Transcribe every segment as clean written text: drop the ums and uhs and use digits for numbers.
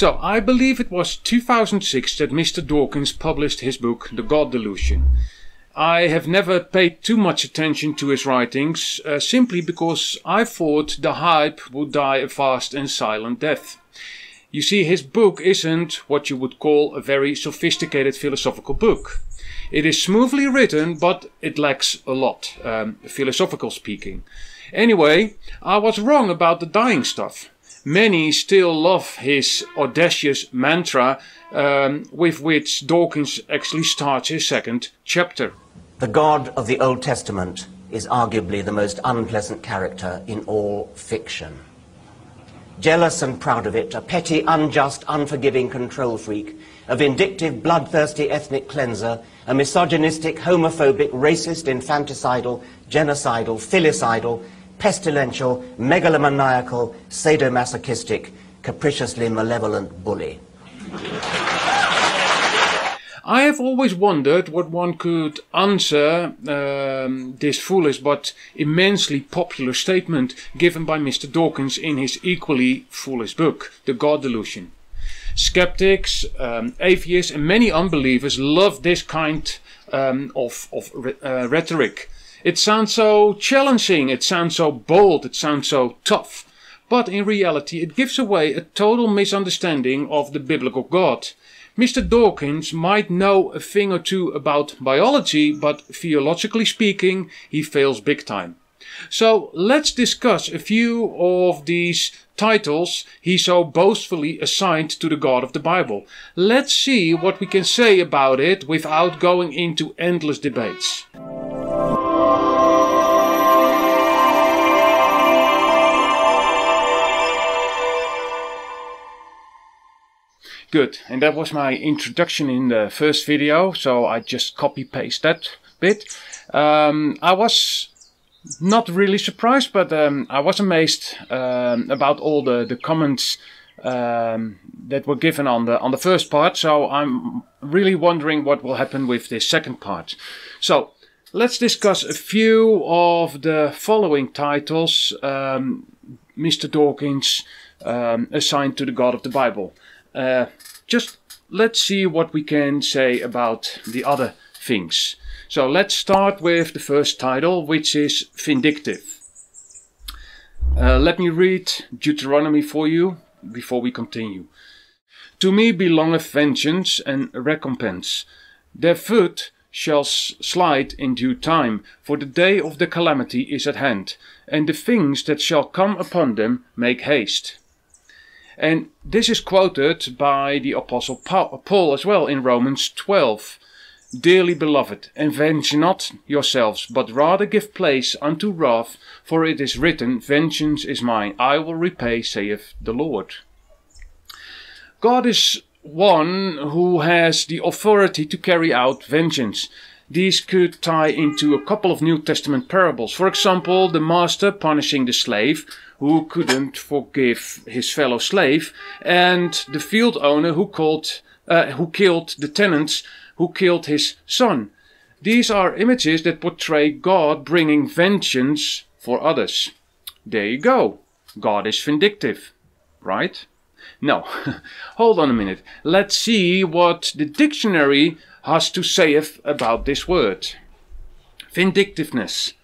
So, I believe it was 2006 that Mr Dawkins published his book, The God Delusion. I have never paid too much attention to his writings, simply because I thought the hype would die a fast and silent death. You see, his book isn't what you would call a very sophisticated philosophical book. It is smoothly written, but it lacks a lot, philosophical speaking. Anyway, I was wrong about the dying stuff. Many still love his audacious mantra, with which Dawkins actually starts his second chapter. The God of the Old Testament is arguably the most unpleasant character in all fiction. Jealous and proud of it, a petty, unjust, unforgiving control freak, a vindictive, bloodthirsty ethnic cleanser, a misogynistic, homophobic, racist, infanticidal, genocidal, filicidal, pestilential, megalomaniacal, sadomasochistic, capriciously malevolent bully. I have always wondered what one could answer this foolish but immensely popular statement given by Mr Dawkins in his equally foolish book, The God Delusion. Skeptics, atheists and many unbelievers love this kind of rhetoric. It sounds so challenging, it sounds so bold, it sounds so tough. But in reality it gives away a total misunderstanding of the biblical God. Mr Dawkins might know a thing or two about biology, but theologically speaking, he fails big time. So let's discuss a few of these titles he so boastfully assigned to the God of the Bible. Let's see what we can say about it without going into endless debates. Good, and that was my introduction in the first video, so I just copy-paste that bit. I was not really surprised, but I was amazed about all the comments that were given on the first part, so I'm really wondering what will happen with this second part. So, let's discuss a few of the following titles Mr Dawkins assigned to the God of the Bible. Just let's see what we can say about the other things. So let's start with the first title, which is Vindictive. Let me read Deuteronomy for you before we continue. To me belongeth vengeance and recompense. Their foot shall slide in due time, for the day of the calamity is at hand, and the things that shall come upon them make haste. And this is quoted by the Apostle Paul as well in Romans 12. Dearly beloved, avenge not yourselves, but rather give place unto wrath, for it is written, vengeance is mine, I will repay, saith the Lord. God is one who has the authority to carry out vengeance. These could tie into a couple of New Testament parables. For example, the master punishing the slave who couldn't forgive his fellow slave, and the field owner who killed the tenants who killed his son. These are images that portray God bringing vengeance for others. There you go. God is vindictive, right? No, hold on a minute. Let's see what the dictionary has to say about this word. Vindictiveness.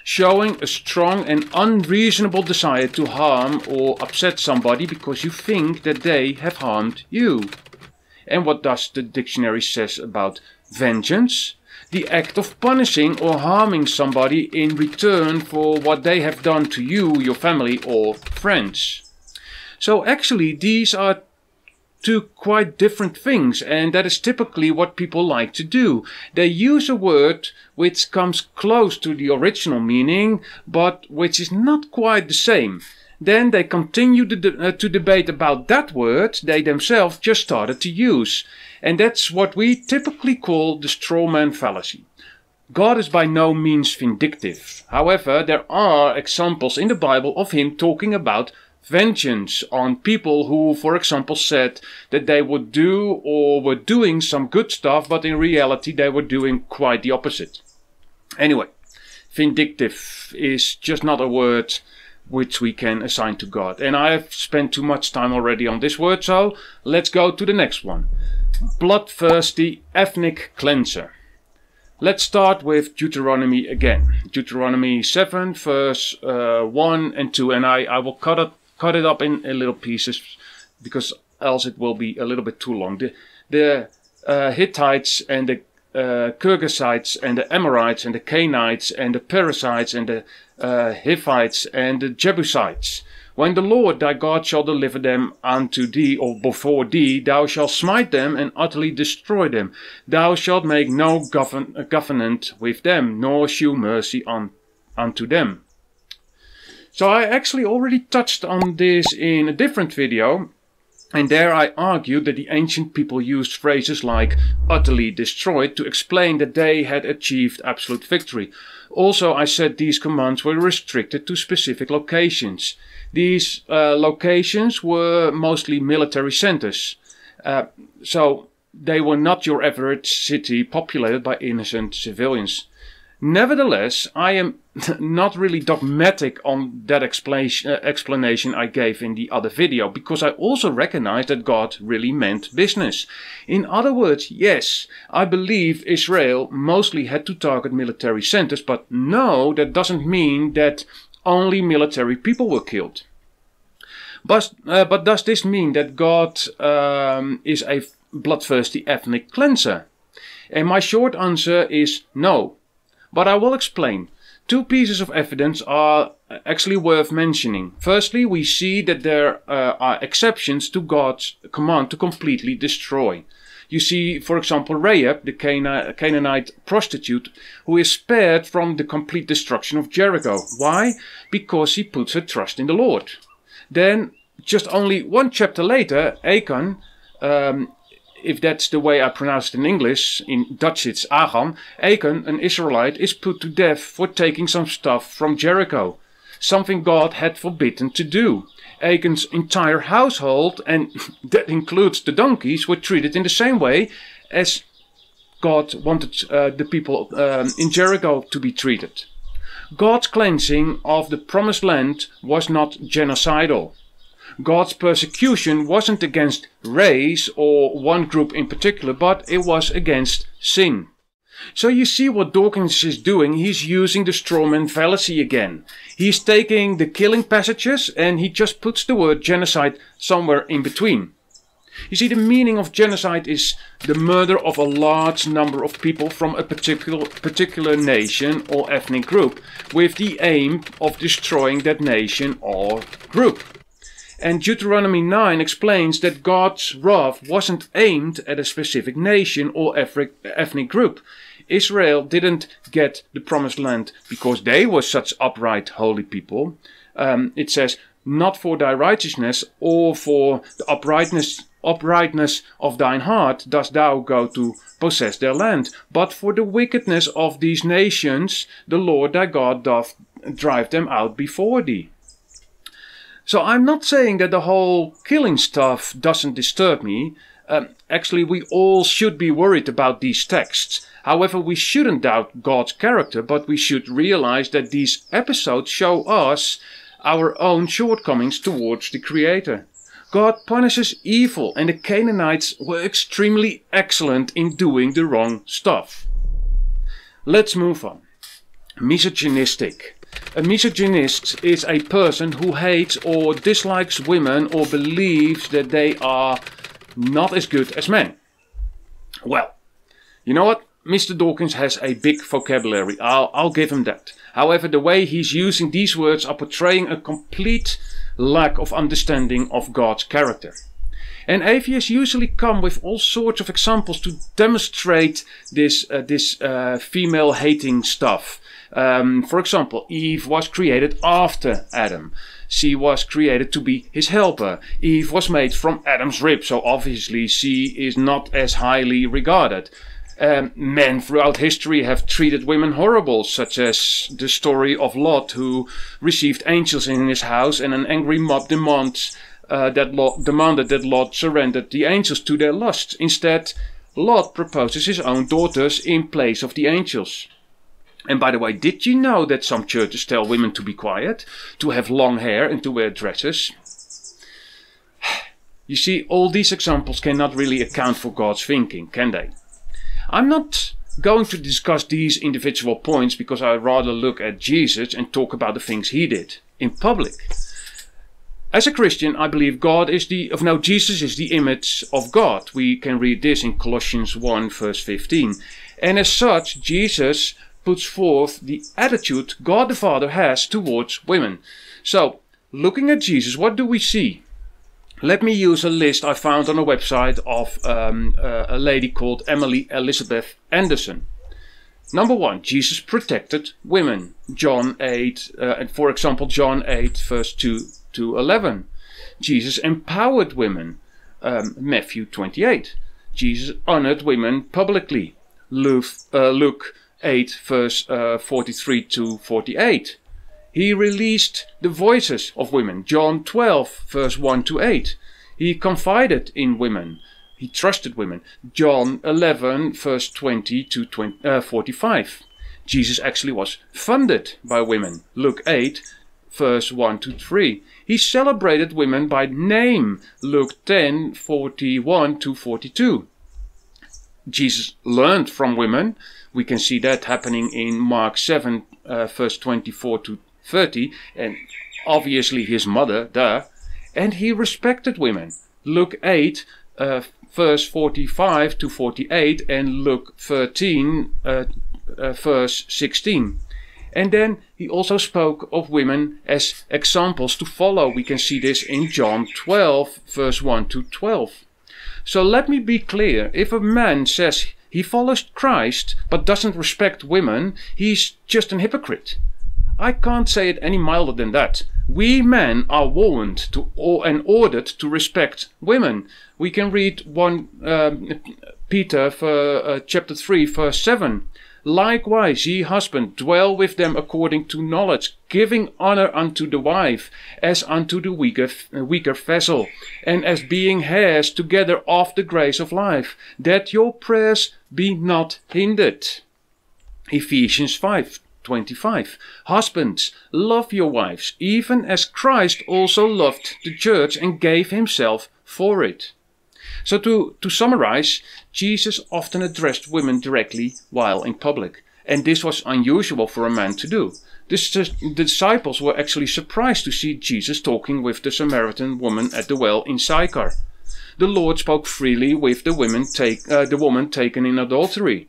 Showing a strong and unreasonable desire to harm or upset somebody because you think that they have harmed you. And what does the dictionary says about vengeance? The act of punishing or harming somebody in return for what they have done to you, your family or friends. So actually these are two quite different things, and that is typically what people like to do. They use a word which comes close to the original meaning, but which is not quite the same. Then they continue to debate about that word they themselves just started to use. And that's what we typically call the straw man fallacy. God is by no means vindictive. However, there are examples in the Bible of him talking about vengeance on people who, for example, said that they would do or were doing some good stuff, but in reality they were doing quite the opposite. Anyway, vindictive is just not a word which we can assign to God. And I have spent too much time already on this word, so let's go to the next one. Bloodthirsty ethnic cleanser. Let's start with Deuteronomy again. Deuteronomy 7 verse 1 and 2, and I will cut it up in little pieces because else it will be a little bit too long. The Hittites and the Kirgisites and the Amorites and the Canaanites and the Perizzites and the Hivites and the Jebusites. When the Lord thy God shall deliver them unto thee, or before thee, thou shalt smite them and utterly destroy them. Thou shalt make no covenant with them, nor shew mercy unto them. So I actually already touched on this in a different video, and there I argued that the ancient people used phrases like utterly destroyed to explain that they had achieved absolute victory. Also, I said these commands were restricted to specific locations. These locations were mostly military centers, so they were not your average city populated by innocent civilians. Nevertheless, I am not really dogmatic on that explanation I gave in the other video, because I also recognize that God really meant business. In other words, yes, I believe Israel mostly had to target military centers, but no, that doesn't mean that only military people were killed. But does this mean that God is a bloodthirsty ethnic cleanser? And my short answer is no. But I will explain. Two pieces of evidence are actually worth mentioning. Firstly, we see that there are exceptions to God's command to completely destroy. You see, for example, Rahab, the Canaanite prostitute, who is spared from the complete destruction of Jericho. Why? Because she puts her trust in the Lord. Then, just only one chapter later, Achan, if that's the way I pronounce it in English, in Dutch it's Achan, Achan, an Israelite, is put to death for taking some stuff from Jericho, something God had forbidden to do. Achan's entire household, and that includes the donkeys, were treated in the same way as God wanted the people in Jericho to be treated. God's cleansing of the promised land was not genocidal. God's persecution wasn't against race or one group in particular, but it was against sin. So you see what Dawkins is doing. He's using the strawman fallacy again. He's taking the killing passages and he just puts the word genocide somewhere in between. You see, the meaning of genocide is the murder of a large number of people from a particular nation or ethnic group, with the aim of destroying that nation or group. And Deuteronomy 9 explains that God's wrath wasn't aimed at a specific nation or ethnic group. Israel didn't get the promised land because they were such upright, holy people. It says, not for thy righteousness or for the uprightness of thine heart dost thou go to possess their land, but for the wickedness of these nations the Lord thy God doth drive them out before thee. So I'm not saying that the whole killing stuff doesn't disturb me. Actually, we all should be worried about these texts. However, we shouldn't doubt God's character, but we should realize that these episodes show us our own shortcomings towards the Creator. God punishes evil, and the Canaanites were extremely excellent in doing the wrong stuff. Let's move on. Misogynistic. A misogynist is a person who hates or dislikes women or believes that they are not as good as men. Well, you know what? Mr. Dawkins has a big vocabulary. I'll give him that. However, the way he's using these words are portraying a complete lack of understanding of God's character. And atheists usually come with all sorts of examples to demonstrate this female-hating stuff. For example, Eve was created after Adam. She was created to be his helper. Eve was made from Adam's rib, so obviously she is not as highly regarded. Men throughout history have treated women horrible, such as the story of Lot, who received angels in his house, and an angry mob demanded that Lot surrendered the angels to their lusts. Instead, Lot proposes his own daughters in place of the angels. And by the way, did you know that some churches tell women to be quiet, to have long hair and to wear dresses? You see, all these examples cannot really account for God's thinking, can they? I'm not going to discuss these individual points because I rather look at Jesus and talk about the things he did in public. As a Christian, I believe Jesus is the image of God. We can read this in Colossians 1 verse 15. And as such, Jesus puts forth the attitude God the Father has towards women. So, looking at Jesus, what do we see? Let me use a list I found on a website of a lady called Emily Elizabeth Anderson. Number 1, Jesus protected women. John 8, for example, John 8 verse 2 to 11. Jesus empowered women. Matthew 28. Jesus honored women publicly. Luke 8 verse 43 to 48. He released the voices of women. John 12 verse 1 to 8. He confided in women. He trusted women. John 11 verse 20 to 45. Jesus actually was funded by women. Luke 8 verse 1 to 3. He celebrated women by name. Luke 10 41 to 42. Jesus learned from women. We can see that happening in Mark 7 verse 24 to 30, and obviously his mother, duh. And he respected women. Luke 8 verse 45 to 48 and Luke 13 verse 16. And then he also spoke of women as examples to follow. We can see this in John 12 verse 1 to 12. So let me be clear. If a man says he follows Christ but doesn't respect women, he's just an hypocrite. I can't say it any milder than that. We men are warned and ordered to respect women. We can read 1 Peter chapter 3 verse 7. Likewise, ye husband, dwell with them according to knowledge, giving honor unto the wife, as unto the weaker vessel, and as being heirs together of the grace of life, that your prayers be not hindered. Ephesians 5:25. Husbands, love your wives, even as Christ also loved the church and gave himself for it. So to summarize, Jesus often addressed women directly while in public, and this was unusual for a man to do. The disciples were actually surprised to see Jesus talking with the Samaritan woman at the well in Sychar. The Lord spoke freely with the woman taken in adultery.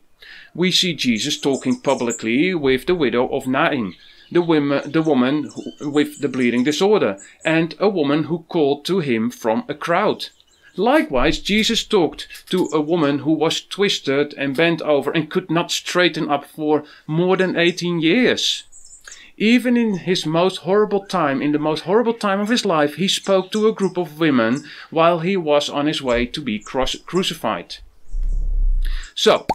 We see Jesus talking publicly with the widow of Nain, the woman with the bleeding disorder, and a woman who called to him from a crowd. Likewise, Jesus talked to a woman who was twisted and bent over and could not straighten up for more than 18 years. Even in the most horrible time of his life, he spoke to a group of women while he was on his way to be crucified. So,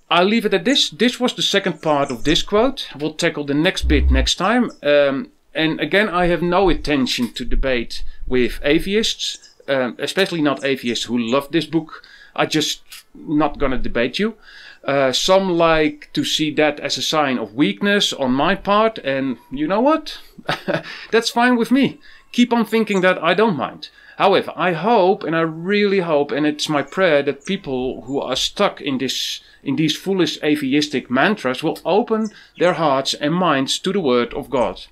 I'll leave it at this. This was the second part of this quote. We'll tackle the next bit next time. And again, I have no intention to debate with atheists. Especially not atheists who love this book. I'm just not gonna debate you. Some like to see that as a sign of weakness on my part, and you know what? That's fine with me. Keep on thinking that, I don't mind. However, I hope, and I really hope, and it's my prayer, that people who are stuck in these foolish atheistic mantras will open their hearts and minds to the Word of God.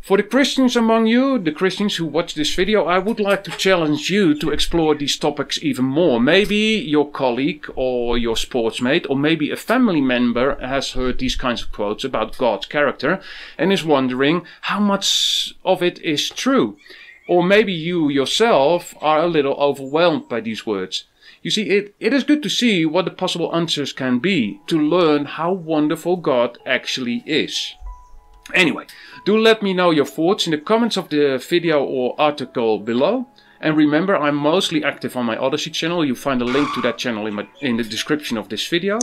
For the Christians among you, the Christians who watch this video, I would like to challenge you to explore these topics even more. Maybe your colleague or your sportsmate or maybe a family member has heard these kinds of quotes about God's character and is wondering how much of it is true. Or maybe you yourself are a little overwhelmed by these words. You see, it is good to see what the possible answers can be, to learn how wonderful God actually is. Anyway, do let me know your thoughts in the comments of the video or article below. And remember, I'm mostly active on my Odyssey channel. You'll find a link to that channel in the description of this video.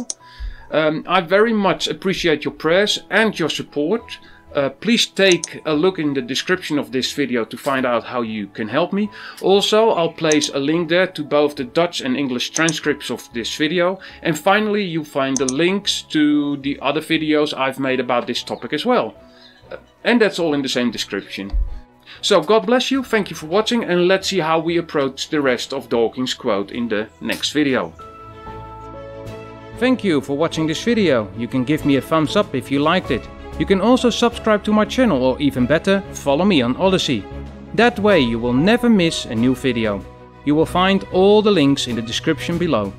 I very much appreciate your prayers and your support. Please take a look in the description of this video to find out how you can help me. Also, I'll place a link there to both the Dutch and English transcripts of this video. And finally, you'll find the links to the other videos I've made about this topic as well. And that's all in the same description. So God bless you, thank you for watching, and let's see how we approach the rest of Dawkins' quote in the next video. Thank you for watching this video. You can give me a thumbs up if you liked it. You can also subscribe to my channel, or even better, follow me on Odyssey. That way you will never miss a new video. You will find all the links in the description below.